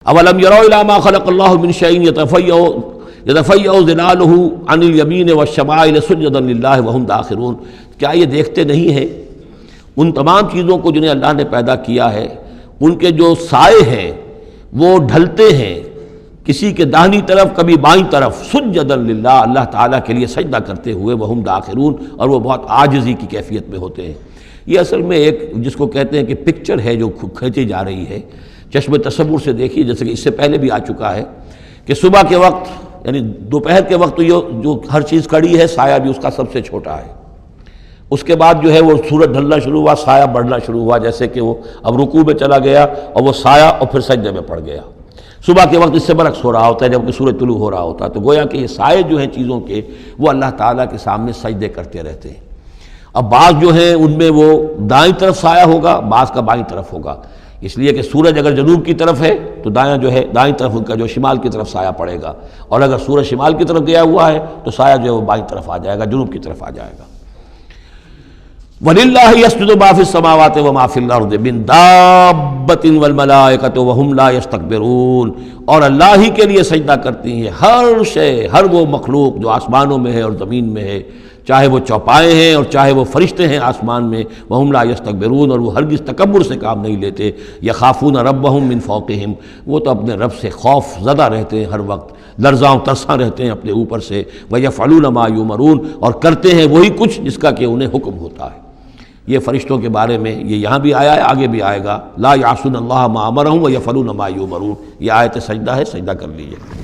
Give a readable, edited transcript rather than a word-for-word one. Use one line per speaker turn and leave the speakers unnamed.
اولم یروا الی ما خلق اللہ من شیء یتفیأ ظلالہ عن الیمین والشمائل سجدا للہ وہم داخرون، کیا یہ دیکھتے نہیں ہیں ان تمام چیزوں کو جنہیں اللہ نے پیدا کیا ہے، ان کے جو سائے ہیں وہ ڈھلتے ہیں کسی کے داہنی طرف کبھی بائیں طرف، سجدا للہ، اللہ تعالیٰ کے لیے سجدہ کرتے ہوئے، وہم داخرون، اور وہ بہت عاجزی کی کیفیت میں ہوتے ہیں۔ یہ اصل میں ایک جس کو کہتے ہیں کہ پکچر ہے جو کھینچی جا رہی ہے، چشم تصور سے دیکھیے، جیسے کہ اس سے پہلے بھی آ چکا ہے کہ صبح کے وقت یعنی دوپہر کے وقت یہ جو ہر چیز کھڑی ہے، سایہ بھی اس کا سب سے چھوٹا ہے۔ اس کے بعد جو ہے وہ سورج ڈھلنا شروع ہوا، سایہ بڑھنا شروع ہوا، جیسے کہ وہ اب رکوع میں چلا گیا اور وہ سایہ اور پھر سجدے میں پڑ گیا۔ صبح کے وقت اس سے برعکس ہو رہا ہوتا ہے جبکہ سورج طلوع ہو رہا ہوتا ہے، تو گویا کہ یہ سائے جو ہیں چیزوں کے وہ اللہ تعالیٰ کے سامنے سجدے کرتے رہتے ہیں۔ اب بعض جو ہیں ان میں وہ دائیں طرف سایہ ہوگا، بعض کا بائیں طرف ہوگا، اس لیے کہ سورج اگر جنوب کی طرف ہے تو دایاں جو ہے دائیں طرف ان کا جو شمال کی طرف سایہ پڑے گا، اور اگر سورج شمال کی طرف گیا ہوا ہے تو سایہ جو ہے وہ بائیں طرف آ جائے گا، جنوب کی طرف آ جائے گا۔ وَلِلَّهِ يَسْجُدُ مَا فِي السَّمَاوَاتِ وَمَا فِي الْأَرْضِ مِن دَابَّةٍ وَالْمَلَائِكَةُ وَهُمْ لَا يَسْتَكْبِرُونَ، اور اللہ ہی کے لیے سجدہ کرتی ہیں ہر شے، ہر وہ مخلوق جو آسمانوں میں ہے اور زمین میں ہے، چاہے وہ چوپائے ہیں اور چاہے وہ فرشتے ہیں آسمان میں، وَهُمْ لَا يَسْتَكْبِرُونَ، اور وہ ہرگز تکبر سے کام نہیں لیتے۔ يَخَافُونَ رَبَّهُم مِّن فَوْقِهِمْ، وہ تو اپنے رب سے خوف زدہ رہتے ہیں، ہر وقت لرزاں ترساں رہتے ہیں اپنے اوپر سے۔ وَيَفْعَلُونَ مَا يُؤْمَرُونَ، اور کرتے ہیں وہی کچھ جس کا کہ انہیں حکم ہوتا ہے۔ یہ فرشتوں کے بارے میں یہ یہاں بھی آیا ہے، آگے بھی آئے گا، لا یعصون اللہ ما امرہم ویفعلون ما یؤمرون، یہ آیت سجدہ ہے، سجدہ کر لیجیے۔